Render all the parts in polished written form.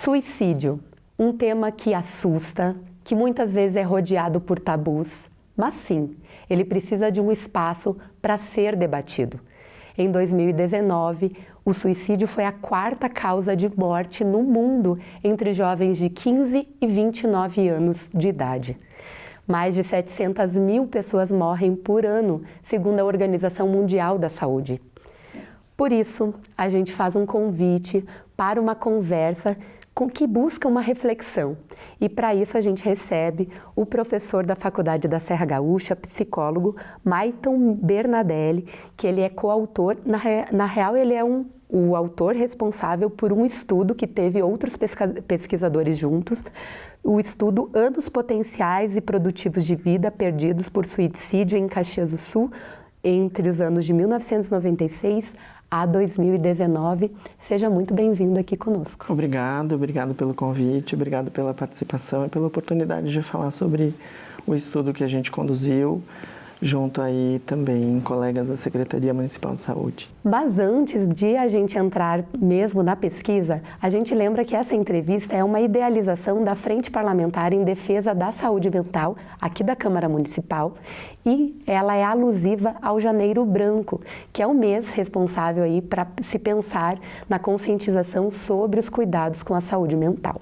Suicídio, um tema que assusta, que muitas vezes é rodeado por tabus, mas sim, ele precisa de um espaço para ser debatido. Em 2019, o suicídio foi a quarta causa de morte no mundo entre jovens de 15 e 29 anos de idade. Mais de 700 mil pessoas morrem por ano, segundo a Organização Mundial da Saúde. Por isso, a gente faz um convite para uma conversa que busca uma reflexão. E para isso a gente recebe o professor da Faculdade da Serra Gaúcha, psicólogo Mayton Bernadelli, que ele é coautor, na real ele é o autor responsável por um estudo que teve outros pesquisadores juntos, o estudo Anos Potenciais e Produtivos de Vida Perdidos por Suicídio em Caxias do Sul, entre os anos de 1996 a 2019. Seja muito bem-vindo aqui conosco. Obrigado pelo convite, obrigado pela participação e pela oportunidade de falar sobre o estudo que a gente conduziu, junto aí também colegas da Secretaria Municipal de Saúde. Mas antes de a gente entrar mesmo na pesquisa, a gente lembra que essa entrevista é uma idealização da Frente Parlamentar em Defesa da Saúde Mental, aqui da Câmara Municipal, e ela é alusiva ao Janeiro Branco, que é o mês responsável aí para se pensar na conscientização sobre os cuidados com a saúde mental.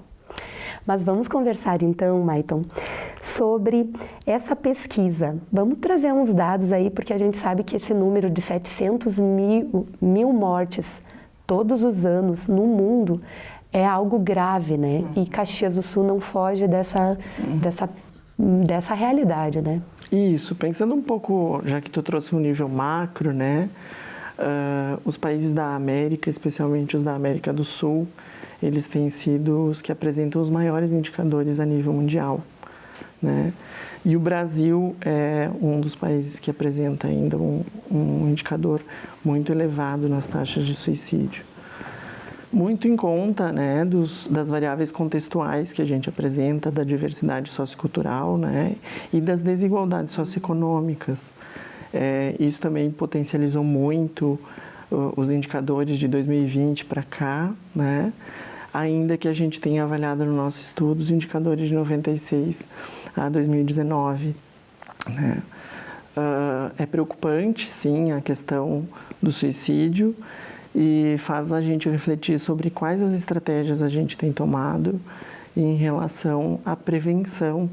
Mas vamos conversar então, Mayton, sobre essa pesquisa. Vamos trazer uns dados aí, porque a gente sabe que esse número de 700 mil mortes todos os anos no mundo é algo grave, né? E Caxias do Sul não foge dessa realidade, né? Isso, pensando um pouco, já que tu trouxe um nível macro, né? Os países da América, especialmente os da América do Sul, eles têm sido os que apresentam os maiores indicadores a nível mundial, né? E o Brasil é um dos países que apresenta ainda um indicador muito elevado nas taxas de suicídio. Muito em conta, né, das variáveis contextuais que a gente apresenta, da diversidade sociocultural, né, e das desigualdades socioeconômicas. Isso também potencializou muito os indicadores de 2020 para cá, né? Ainda que a gente tenha avaliado no nosso estudo os indicadores de 96 a 2019. Né? É preocupante, sim, a questão do suicídio e faz a gente refletir sobre quais as estratégias a gente tem tomado em relação à prevenção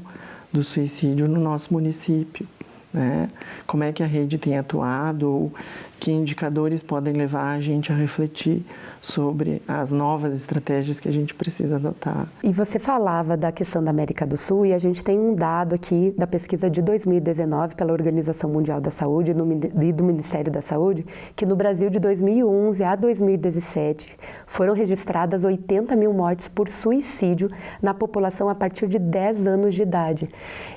do suicídio no nosso município. Né? Como é que a rede tem atuado, ou que indicadores podem levar a gente a refletir sobre as novas estratégias que a gente precisa adotar. E você falava da questão da América do Sul, e a gente tem um dado aqui da pesquisa de 2019 pela Organização Mundial da Saúde e do Ministério da Saúde, que no Brasil de 2011 a 2017 foram registradas 80 mil mortes por suicídio na população a partir de 10 anos de idade.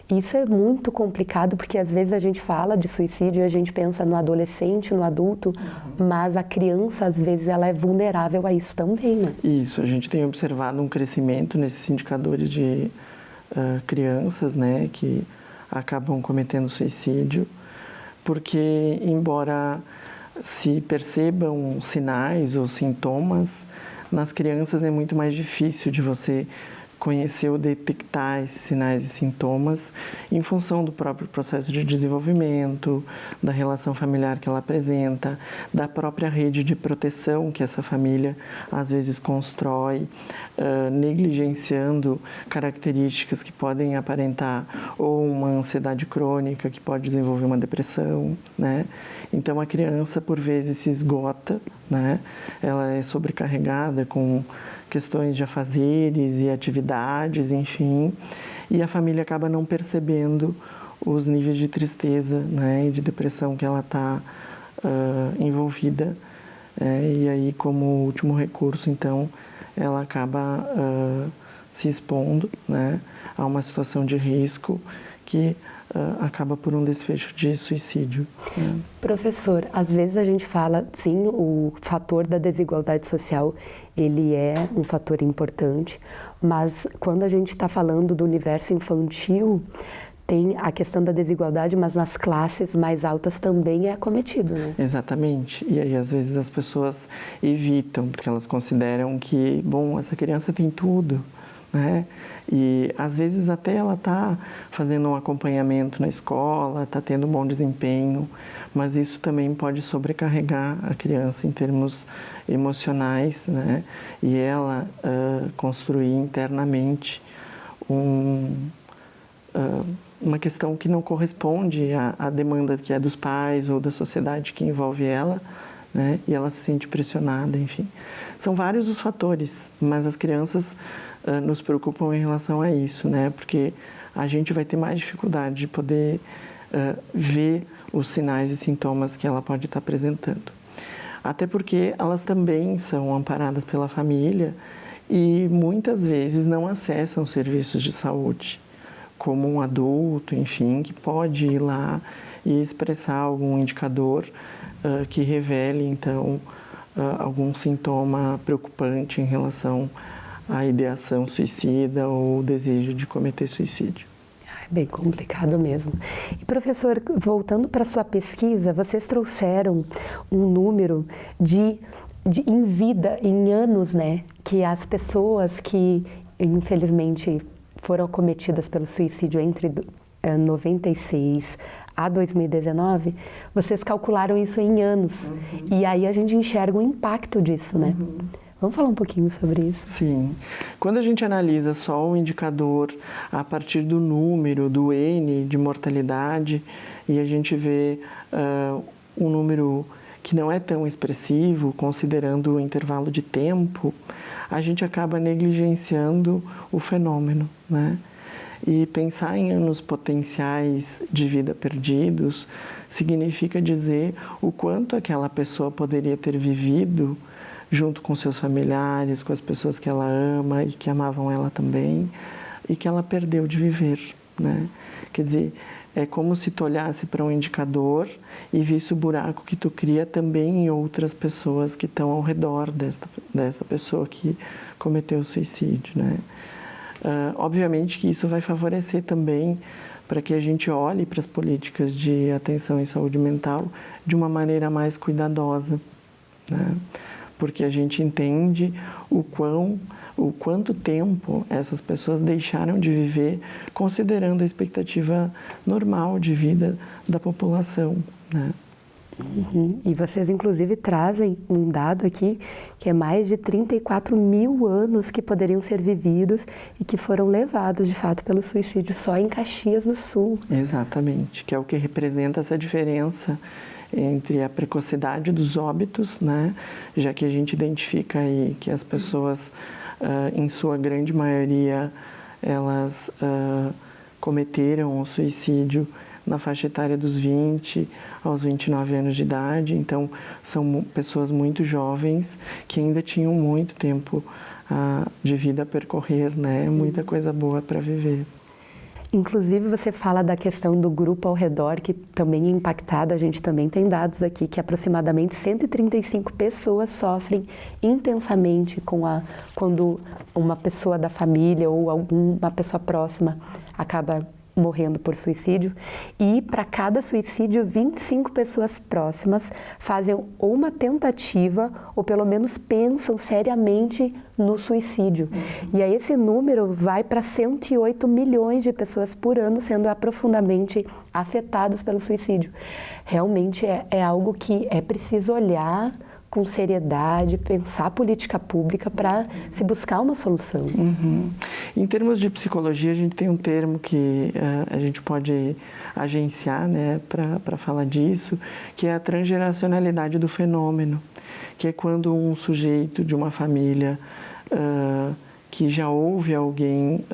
Isso é muito complicado, porque às vezes a gente fala de suicídio e a gente pensa no adolescente, no adulto, mas a criança, às vezes, ela é vulnerável a isso também, né? Isso, a gente tem observado um crescimento nesses indicadores de crianças, né, que acabam cometendo suicídio, porque, embora se percebam sinais ou sintomas, nas crianças é muito mais difícil de você conhecer ou detectar esses sinais e sintomas em função do próprio processo de desenvolvimento, da relação familiar que ela apresenta, da própria rede de proteção que essa família às vezes constrói, negligenciando características que podem aparentar ou uma ansiedade crônica que pode desenvolver uma depressão, né? Então a criança por vezes se esgota, né? Ela é sobrecarregada com questões de afazeres e atividades, enfim, e a família acaba não percebendo os níveis de tristeza, né, e de depressão que ela está envolvida. E aí, como último recurso, então, ela acaba se expondo, né, a uma situação de risco que acaba por um desfecho de suicídio. Professor, às vezes a gente fala, sim, o fator da desigualdade social, ele é um fator importante, mas quando a gente está falando do universo infantil, tem a questão da desigualdade, mas nas classes mais altas também é acometido, né? Exatamente. E aí, às vezes, as pessoas evitam, porque elas consideram que, bom, essa criança tem tudo, né? E, às vezes, até ela está fazendo um acompanhamento na escola, está tendo um bom desempenho, mas isso também pode sobrecarregar a criança em termos emocionais, né? E ela construir internamente uma questão que não corresponde à demanda que é dos pais ou da sociedade que envolve ela, né? E ela se sente pressionada, enfim. São vários os fatores, mas as crianças nos preocupam em relação a isso, né? Porque a gente vai ter mais dificuldade de poder ver os sinais e sintomas que ela pode estar apresentando. Até porque elas também são amparadas pela família e muitas vezes não acessam serviços de saúde, como um adulto, enfim, que pode ir lá e expressar algum indicador que revele, então, algum sintoma preocupante em relação à ideação suicida ou o desejo de cometer suicídio. É bem complicado mesmo. E, professor, voltando para a sua pesquisa, vocês trouxeram um número em vida, em anos, né, que as pessoas que, infelizmente, foram acometidas pelo suicídio entre 96 a 2019, vocês calcularam isso em anos. E aí a gente enxerga o impacto disso, né? Vamos falar um pouquinho sobre isso? Sim. Quando a gente analisa só o indicador a partir do número, do N de mortalidade, e a gente vê um número que não é tão expressivo, considerando o intervalo de tempo, a gente acaba negligenciando o fenômeno, né? E pensar em anos potenciais de vida perdidos significa dizer o quanto aquela pessoa poderia ter vivido junto com seus familiares, com as pessoas que ela ama e que amavam ela também, e que ela perdeu de viver, né? Quer dizer, é como se tu olhasse para um indicador e visse o buraco que tu cria também em outras pessoas que estão ao redor dessa pessoa que cometeu o suicídio, né? Obviamente que isso vai favorecer também para que a gente olhe para as políticas de atenção em saúde mental de uma maneira mais cuidadosa, né? Porque a gente entende o quanto tempo essas pessoas deixaram de viver, considerando a expectativa normal de vida da população, né? E vocês, inclusive, trazem um dado aqui, que é mais de 34 mil anos que poderiam ser vividos e que foram levados, de fato, pelo suicídio só em Caxias do Sul. Exatamente, que é o que representa essa diferença entre a precocidade dos óbitos, né? Já que a gente identifica aí que as pessoas, em sua grande maioria, elas cometeram o suicídio na faixa etária dos 20 aos 29 anos de idade. Então, são pessoas muito jovens que ainda tinham muito tempo de vida a percorrer, né? Muita coisa boa para viver. Inclusive, você fala da questão do grupo ao redor, que também é impactado. A gente também tem dados aqui que aproximadamente 135 pessoas sofrem intensamente quando uma pessoa da família ou uma pessoa próxima acaba morrendo por suicídio. E para cada suicídio, 25 pessoas próximas fazem ou uma tentativa ou pelo menos pensam seriamente no suicídio. E aí esse número vai para 108 milhões de pessoas por ano sendo profundamente afetadas pelo suicídio. Realmente é algo que é preciso olhar com seriedade, pensar política pública para se buscar uma solução. Em termos de psicologia, a gente tem um termo que a gente pode agenciar, né, para falar disso, que é a transgeracionalidade do fenômeno, que é quando um sujeito de uma família que já houve alguém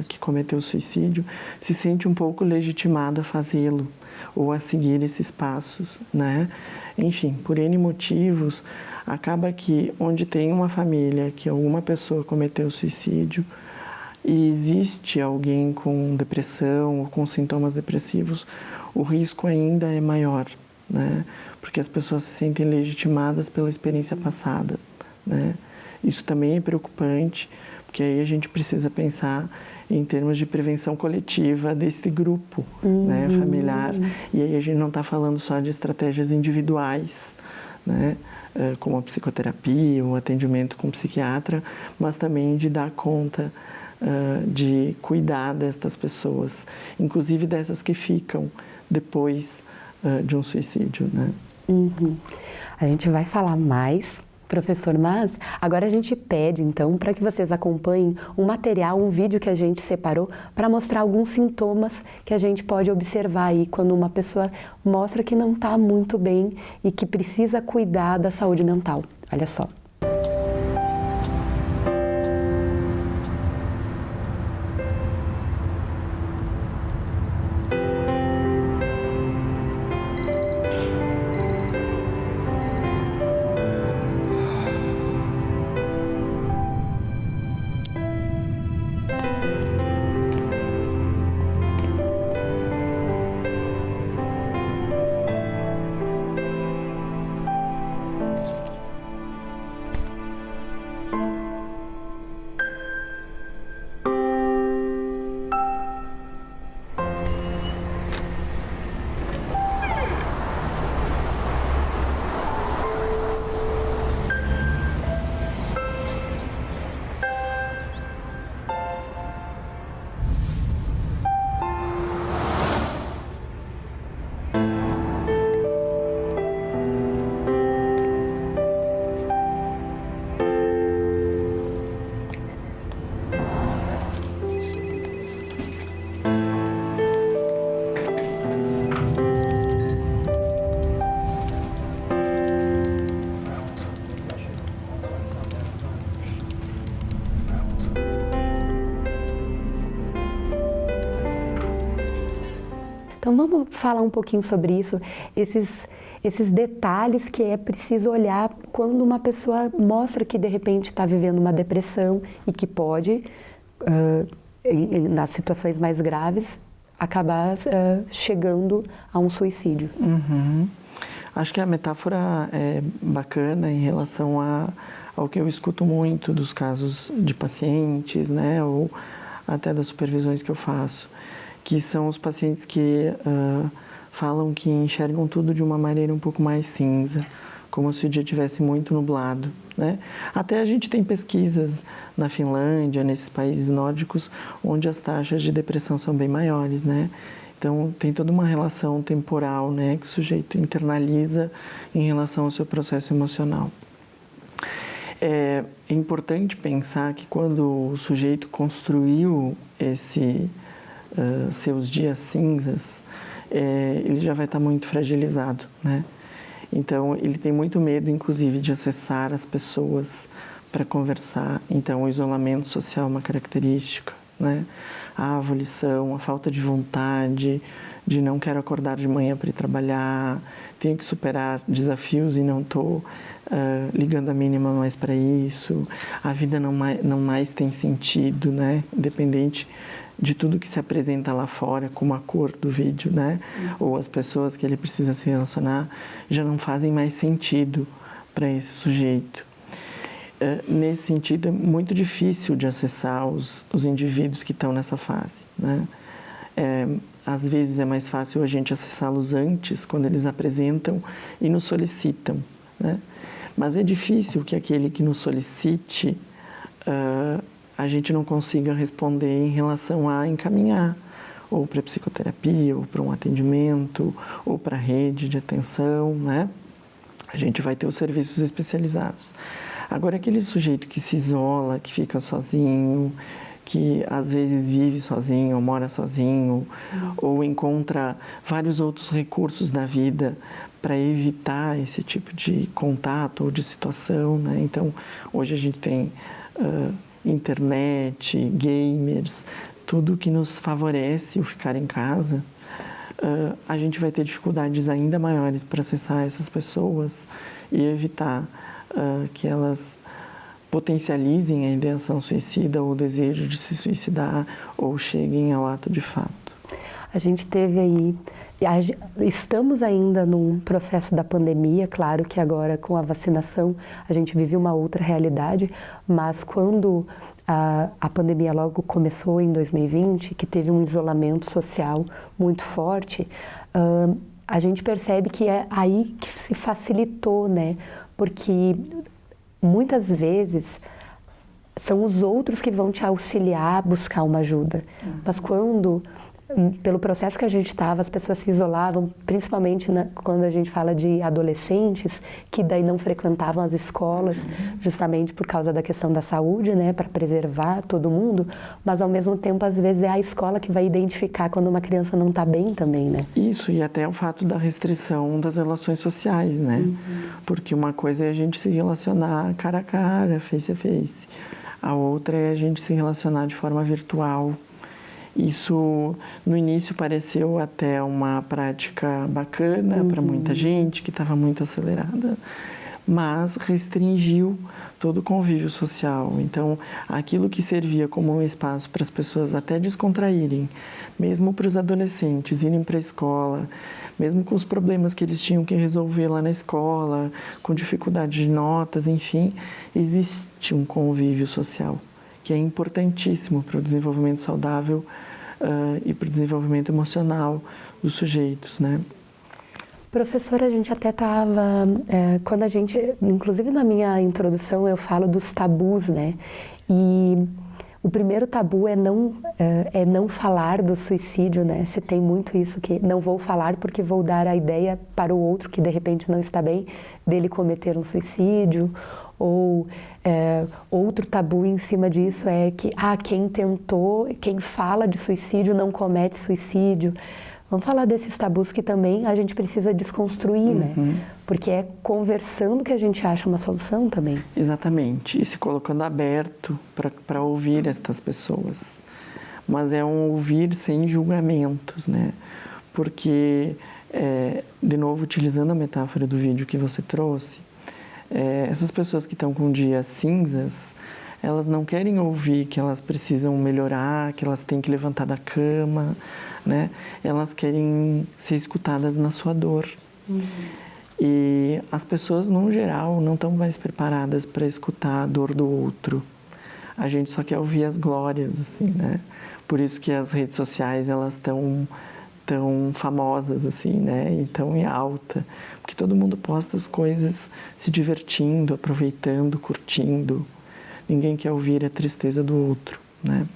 que cometeu suicídio se sente um pouco legitimado a fazê-lo ou a seguir esses passos, né? Enfim, por N motivos, acaba que onde tem uma família que alguma pessoa cometeu suicídio e existe alguém com depressão ou com sintomas depressivos, o risco ainda é maior, né? Porque as pessoas se sentem legitimadas pela experiência passada, né? Isso também é preocupante, porque aí a gente precisa pensar em termos de prevenção coletiva desse grupo, né, familiar. E aí a gente não está falando só de estratégias individuais, né, como a psicoterapia, o atendimento com o psiquiatra, mas também de dar conta de cuidar destas pessoas, inclusive dessas que ficam depois de um suicídio, né? A gente vai falar mais, professor, mas agora a gente pede então para que vocês acompanhem um material, um vídeo que a gente separou para mostrar alguns sintomas que a gente pode observar aí quando uma pessoa mostra que não está muito bem e que precisa cuidar da saúde mental. Olha só. Então vamos falar um pouquinho sobre isso, esses detalhes que é preciso olhar quando uma pessoa mostra que de repente está vivendo uma depressão e que pode, nas situações mais graves, acabar chegando a um suicídio. Acho que a metáfora é bacana em relação ao que eu escuto muito dos casos de pacientes, né, ou até das supervisões que eu faço, que são os pacientes que falam que enxergam tudo de uma maneira um pouco mais cinza, como se o dia estivesse muito nublado, né? Até a gente tem pesquisas na Finlândia, nesses países nórdicos, onde as taxas de depressão são bem maiores, né? Então, tem toda uma relação temporal, né, que o sujeito internaliza em relação ao seu processo emocional. É importante pensar que quando o sujeito construiu seus dias cinzas, ele já vai estar muito fragilizado, né? Então, ele tem muito medo, inclusive, de acessar as pessoas para conversar. Então, o isolamento social é uma característica, né? A avolição, a falta de vontade, de não quero acordar de manhã para ir trabalhar, tenho que superar desafios e não estou ligando a mínima mais para isso, a vida não mais tem sentido, né? Independente de tudo que se apresenta lá fora, como a cor do vídeo, né? Ou as pessoas que ele precisa se relacionar, já não fazem mais sentido para esse sujeito. Nesse sentido, é muito difícil de acessar os indivíduos que estão nessa fase, né? Às vezes é mais fácil a gente acessá-los antes, quando eles apresentam e nos solicitam, né? Mas é difícil que aquele que nos solicite a gente não consiga responder em relação a encaminhar ou para psicoterapia, ou para um atendimento, ou para a rede de atenção, né? A gente vai ter os serviços especializados. Agora, aquele sujeito que se isola, que fica sozinho, que às vezes vive sozinho, ou mora sozinho, ou encontra vários outros recursos na vida para evitar esse tipo de contato ou de situação, né? Então, hoje a gente tem internet, gamers, tudo que nos favorece o ficar em casa, a gente vai ter dificuldades ainda maiores para acessar essas pessoas e evitar que elas potencializem a ideação suicida ou o desejo de se suicidar ou cheguem ao ato de fato. A gente teve aí, estamos ainda num processo da pandemia, claro que agora com a vacinação a gente vive uma outra realidade, mas quando a pandemia logo começou em 2020, que teve um isolamento social muito forte, a gente percebe que é aí que se facilitou, né? Porque muitas vezes são os outros que vão te auxiliar a buscar uma ajuda. Mas quando, pelo processo que a gente estava, as pessoas se isolavam, principalmente quando a gente fala de adolescentes, que daí não frequentavam as escolas, justamente por causa da questão da saúde, né, para preservar todo mundo, mas ao mesmo tempo, às vezes, é a escola que vai identificar quando uma criança não está bem também, né? Isso, e até o fato da restrição das relações sociais, né? Porque uma coisa é a gente se relacionar cara a cara, face a face. A outra é a gente se relacionar de forma virtual. Isso, no início, pareceu até uma prática bacana para muita gente, que estava muito acelerada, mas restringiu todo o convívio social. Então, aquilo que servia como um espaço para as pessoas até descontraírem, mesmo para os adolescentes irem para a escola, mesmo com os problemas que eles tinham que resolver lá na escola, com dificuldade de notas, enfim, existe um convívio social que é importantíssimo para o desenvolvimento saudável e para o desenvolvimento emocional dos sujeitos, né? Professora, a gente até estava, quando a gente, inclusive na minha introdução eu falo dos tabus, né? E o primeiro tabu é não falar do suicídio, né? Se tem muito isso, que não vou falar porque vou dar a ideia para o outro que de repente não está bem, dele cometer um suicídio. Ou outro tabu em cima disso é que quem fala de suicídio não comete suicídio. Vamos falar desses tabus que também a gente precisa desconstruir, né? Porque é conversando que a gente acha uma solução também. Exatamente, e se colocando aberto para ouvir estas pessoas. Mas é um ouvir sem julgamentos, né? Porque, de novo, utilizando a metáfora do vídeo que você trouxe, essas pessoas que estão com dias cinzas, elas não querem ouvir que elas precisam melhorar, que elas têm que levantar da cama, né? Elas querem ser escutadas na sua dor. E as pessoas, no geral, não estão mais preparadas para escutar a dor do outro. A gente só quer ouvir as glórias, assim, né? Por isso que as redes sociais, elas estão tão famosas, assim, né? E tão em alta. Porque todo mundo posta as coisas se divertindo, aproveitando, curtindo. Ninguém quer ouvir a tristeza do outro, né?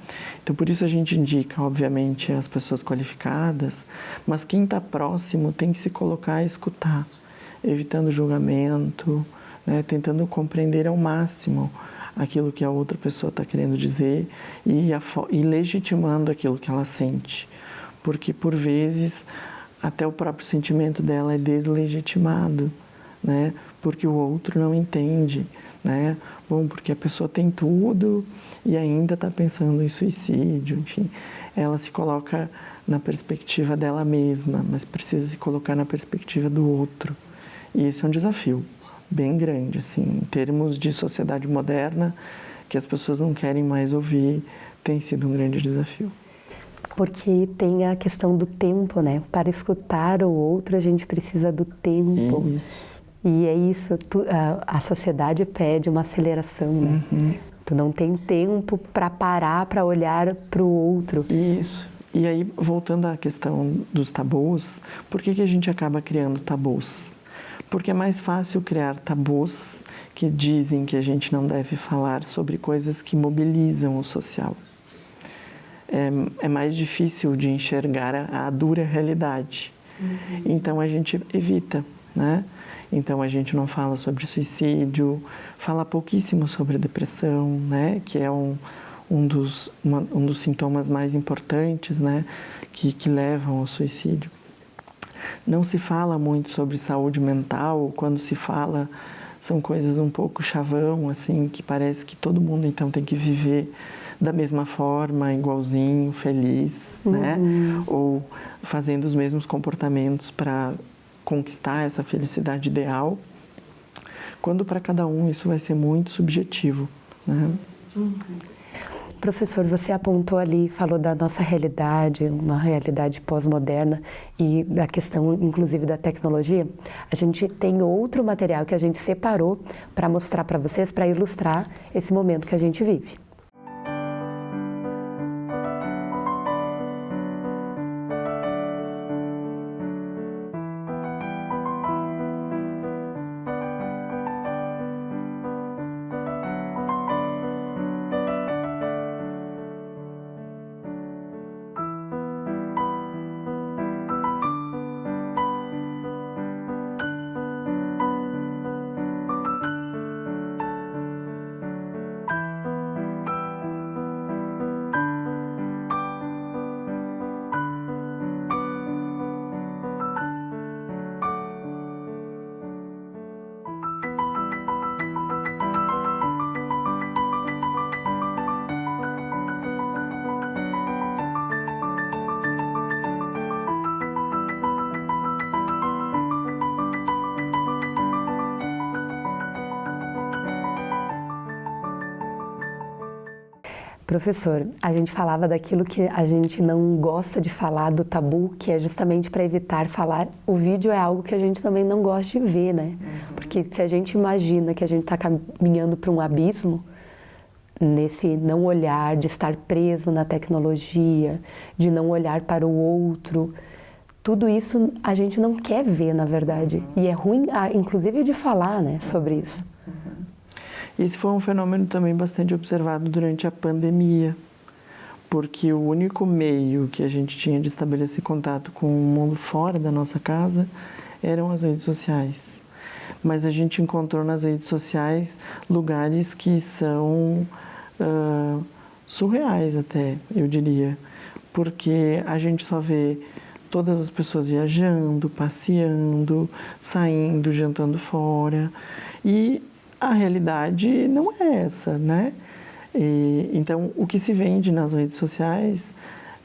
Então, por isso a gente indica, obviamente, as pessoas qualificadas, mas quem está próximo tem que se colocar a escutar, evitando julgamento, né? Tentando compreender ao máximo aquilo que a outra pessoa está querendo dizer e legitimando aquilo que ela sente. Porque, por vezes, até o próprio sentimento dela é deslegitimado, né? Porque o outro não entende, né? Bom, porque a pessoa tem tudo e ainda está pensando em suicídio, enfim. Ela se coloca na perspectiva dela mesma, mas precisa se colocar na perspectiva do outro. E esse é um desafio bem grande, assim, em termos de sociedade moderna, que as pessoas não querem mais ouvir, tem sido um grande desafio. Porque tem a questão do tempo, né? Para escutar o outro, a gente precisa do tempo. Isso. E é isso, a sociedade pede uma aceleração, né? Tu não tem tempo para parar, para olhar para o outro. Isso. E aí, voltando à questão dos tabus, por que a gente acaba criando tabus? Porque é mais fácil criar tabus que dizem que a gente não deve falar sobre coisas que mobilizam o social. É mais difícil de enxergar a dura realidade. Então, a gente evita, né? Então, a gente não fala sobre suicídio, fala pouquíssimo sobre depressão, né? Que é um dos sintomas mais importantes, né? Que levam ao suicídio. Não se fala muito sobre saúde mental. Quando se fala, são coisas um pouco chavão, assim, que parece que todo mundo, então, tem que viver da mesma forma, igualzinho, feliz, né? Ou fazendo os mesmos comportamentos para conquistar essa felicidade ideal, quando para cada um isso vai ser muito subjetivo, né? Professor, você apontou ali, falou da nossa realidade, uma realidade pós-moderna e da questão, inclusive, da tecnologia. A gente tem outro material que a gente separou para mostrar para vocês, para ilustrar esse momento que a gente vive. Professor, a gente falava daquilo que a gente não gosta de falar, do tabu, que é justamente para evitar falar. O vídeo é algo que a gente também não gosta de ver, né? Porque se a gente imagina que a gente está caminhando para um abismo, nesse não olhar, de estar preso na tecnologia, de não olhar para o outro, tudo isso a gente não quer ver, na verdade. E é ruim, inclusive, de falar, né, sobre isso. Esse foi um fenômeno também bastante observado durante a pandemia, porque o único meio que a gente tinha de estabelecer contato com o mundo fora da nossa casa eram as redes sociais. Mas a gente encontrou nas redes sociais lugares que são surreais até, eu diria, porque a gente só vê todas as pessoas viajando, passeando, saindo, jantando fora, e a realidade não é essa, né? Então, o que se vende nas redes sociais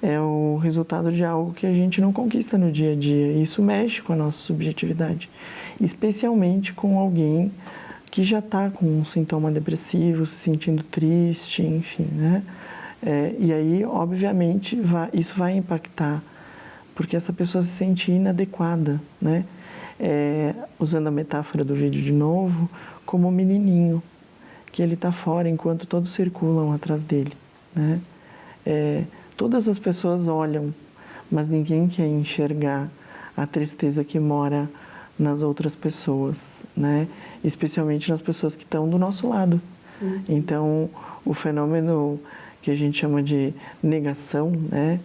é o resultado de algo que a gente não conquista no dia a dia. E isso mexe com a nossa subjetividade, especialmente com alguém que já está com um sintoma depressivo, se sentindo triste, enfim, né? E aí, obviamente, isso vai impactar, porque essa pessoa se sente inadequada, né? Usando a metáfora do vídeo de novo, como um menininho, que ele está fora enquanto todos circulam atrás dele, né? Todas as pessoas olham, mas ninguém quer enxergar a tristeza que mora nas outras pessoas, né? Especialmente nas pessoas que estão do nosso lado. Então, o fenômeno que a gente chama de negação, né?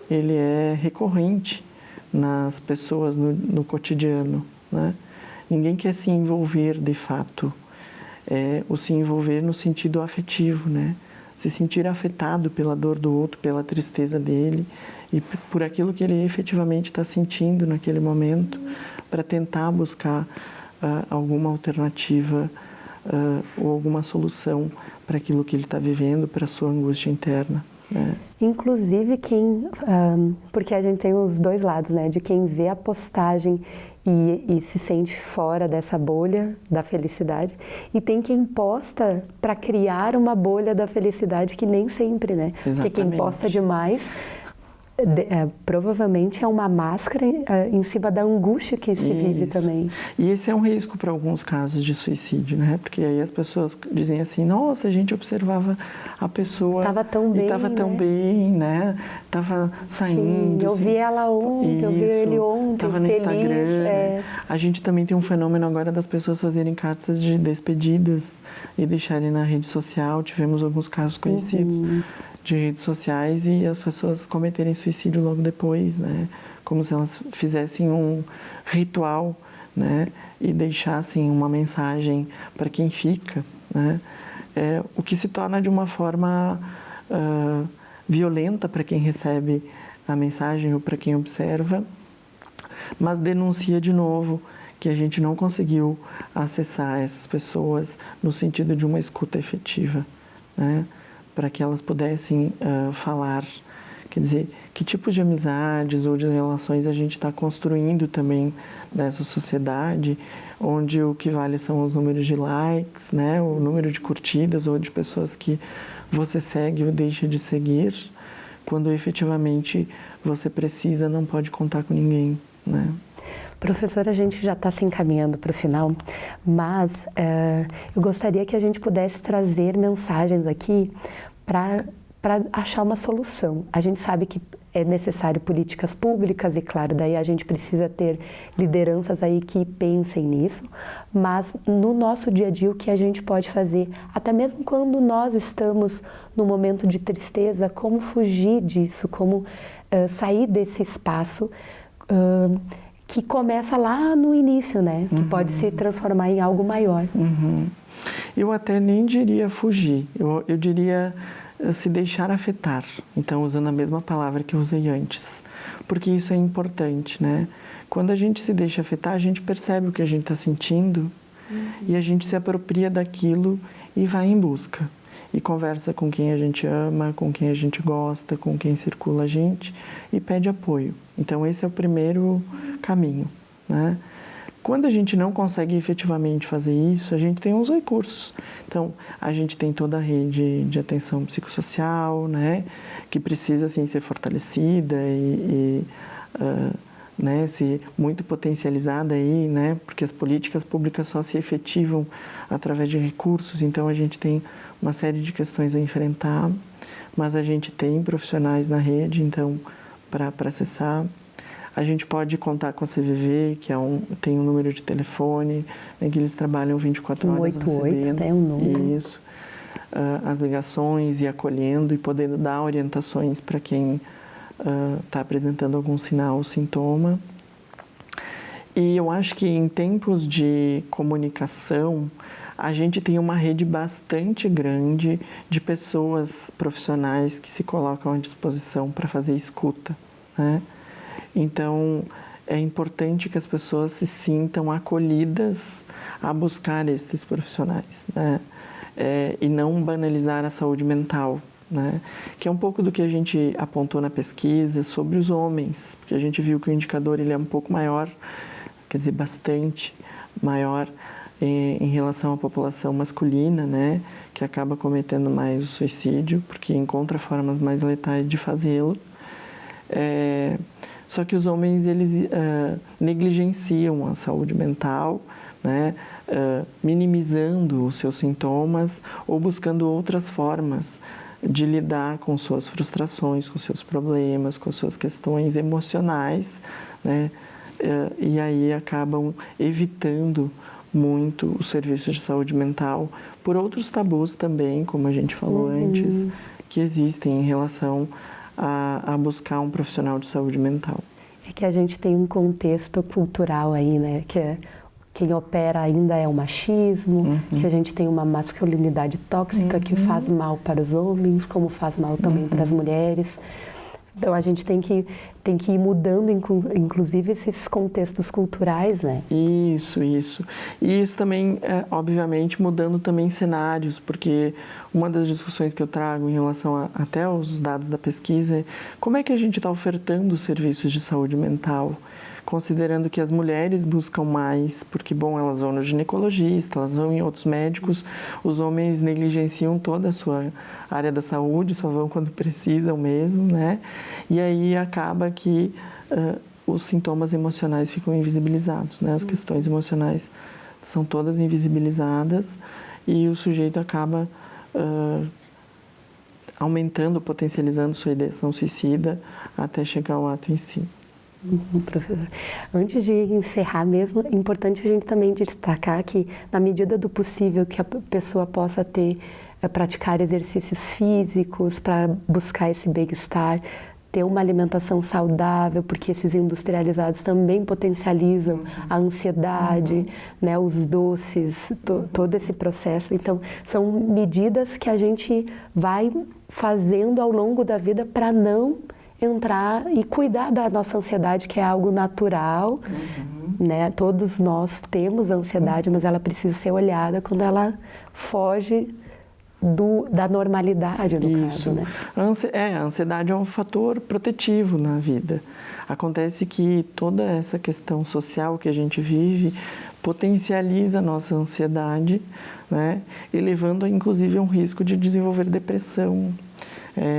Ele é recorrente nas pessoas no cotidiano, né? Ninguém quer se envolver de fato, o se envolver no sentido afetivo, né? Se sentir afetado pela dor do outro, pela tristeza dele e por aquilo que ele efetivamente está sentindo naquele momento, para tentar buscar alguma alternativa ou alguma solução para aquilo que ele está vivendo, para a sua angústia interna. Inclusive porque a gente tem os dois lados, né? De quem vê a postagem e se sente fora dessa bolha da felicidade, e tem quem posta para criar uma bolha da felicidade que nem sempre, né? Exatamente. Porque quem posta demais provavelmente é uma máscara em cima da angústia que se vive também. E esse é um risco para alguns casos de suicídio, né? Porque aí as pessoas dizem assim, nossa, a gente observava a pessoa... Estava tão bem, estava tão bem, né? Estava saindo... Sim, eu vi ela ontem, eu vi ele ontem, estava no feliz. Instagram. A gente também tem um fenômeno agora das pessoas fazerem cartas de despedidas e deixarem na rede social. Tivemos alguns casos conhecidos de redes sociais e as pessoas cometerem suicídio logo depois, né? Como se elas fizessem um ritual, né? E deixassem uma mensagem para quem fica, né? O que se torna de uma forma violenta para quem recebe a mensagem ou para quem observa, mas denuncia de novo que a gente não conseguiu acessar essas pessoas no sentido de uma escuta efetiva, né? Para que elas pudessem falar, quer dizer, que tipo de amizades ou de relações a gente está construindo também nessa sociedade, onde o que vale são os números de likes, né, o número de curtidas ou de pessoas que você segue ou deixa de seguir, quando efetivamente você precisa, não pode contar com ninguém, né? Professora, a gente já está se encaminhando para o final, mas eu gostaria que a gente pudesse trazer mensagens aqui para achar uma solução. A gente sabe que é necessário políticas públicas e, claro, daí a gente precisa ter lideranças aí que pensem nisso, mas no nosso dia a dia o que a gente pode fazer, até mesmo quando nós estamos num momento de tristeza, como fugir disso, como sair desse espaço que começa lá no início, né? Que pode se transformar em algo maior. Eu até nem diria fugir, eu diria se deixar afetar. Então, usando a mesma palavra que eu usei antes, porque isso é importante, né? Quando a gente se deixa afetar, a gente percebe o que a gente está sentindo e a gente se apropria daquilo e vai em busca. E conversa com quem a gente ama, com quem a gente gosta, com quem circula a gente e pede apoio. Então, esse é o primeiro caminho, né? Quando a gente não consegue efetivamente fazer isso, a gente tem uns recursos. Então, a gente tem toda a rede de atenção psicossocial, né, que precisa assim, ser fortalecida né, ser muito potencializada aí, né, porque as políticas públicas só se efetivam através de recursos. Então, a gente tem uma série de questões a enfrentar, mas a gente tem profissionais na rede, então, para acessar. A gente pode contar com a CVV, que tem um número de telefone, né, que eles trabalham 24 horas 188, recebendo. né, um número. Isso. As ligações e acolhendo e podendo dar orientações para quem está apresentando algum sinal ou sintoma. E eu acho que em tempos de comunicação, a gente tem uma rede bastante grande de pessoas profissionais que se colocam à disposição para fazer escuta, né? Então, é importante que as pessoas se sintam acolhidas a buscar esses profissionais, né? E não banalizar a saúde mental, né? Que é um pouco do que a gente apontou na pesquisa sobre os homens, porque a gente viu que o indicador ele é um pouco maior, quer dizer, bastante maior em relação à população masculina, né? Que acaba cometendo mais o suicídio, porque encontra formas mais letais de fazê-lo. Só que os homens, eles negligenciam a saúde mental, né? Minimizando os seus sintomas ou buscando outras formas de lidar com suas frustrações, com seus problemas, com suas questões emocionais, né? E aí acabam evitando muito os serviços de saúde mental por outros tabus também, como a gente falou antes, que existem em relação a buscar um profissional de saúde mental. É que a gente tem um contexto cultural aí, né? Que quem opera ainda é o machismo, que a gente tem uma masculinidade tóxica que faz mal para os homens, como faz mal também para as mulheres. Então a gente tem que ir mudando, inclusive, esses contextos culturais, né? Isso. E isso também, obviamente, mudando também cenários, porque uma das discussões que eu trago em relação até aos dados da pesquisa é como é que a gente está ofertando serviços de saúde mental, considerando que as mulheres buscam mais, porque, bom, elas vão no ginecologista, elas vão em outros médicos, os homens negligenciam toda a sua área da saúde, só vão quando precisam mesmo, né? E aí acaba que os sintomas emocionais ficam invisibilizados, né? As questões emocionais são todas invisibilizadas e o sujeito acaba aumentando, potencializando sua ideação suicida até chegar ao ato em si. Professor, antes de encerrar mesmo, é importante a gente também destacar que, na medida do possível que a pessoa possa praticar exercícios físicos para buscar esse bem-estar, ter uma alimentação saudável, porque esses industrializados também potencializam a ansiedade, né, os doces, todo esse processo. Então, são medidas que a gente vai fazendo ao longo da vida para não entrar e cuidar da nossa ansiedade, que é algo natural, né? Todos nós temos ansiedade, mas ela precisa ser olhada quando ela foge da normalidade, no caso, né? A ansiedade é um fator protetivo na vida. Acontece que toda essa questão social que a gente vive potencializa a nossa ansiedade, né? Elevando, inclusive, a um risco de desenvolver depressão.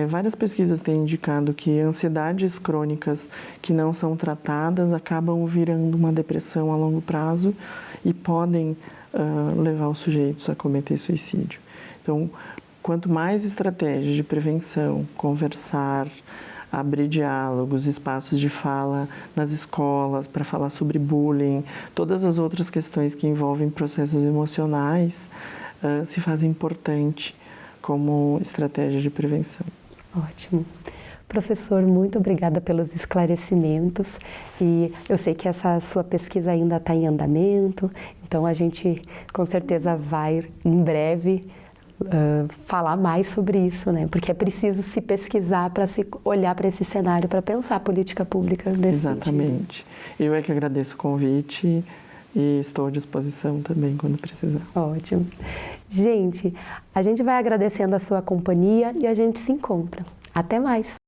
Várias pesquisas têm indicado que ansiedades crônicas que não são tratadas acabam virando uma depressão a longo prazo e podem levar os sujeitos a cometer suicídio. Então, quanto mais estratégias de prevenção, conversar, abrir diálogos, espaços de fala nas escolas para falar sobre bullying, todas as outras questões que envolvem processos emocionais se fazem importante como estratégia de prevenção. Ótimo. Professor, muito obrigada pelos esclarecimentos e eu sei que essa sua pesquisa ainda está em andamento, então a gente com certeza vai em breve falar mais sobre isso, né? Porque é preciso se pesquisar para se olhar para esse cenário, para pensar a política pública nesse Exatamente. sentido. Eu é que agradeço o convite e estou à disposição também quando precisar. Ótimo. Gente, a gente vai agradecendo a sua companhia e a gente se encontra. Até mais!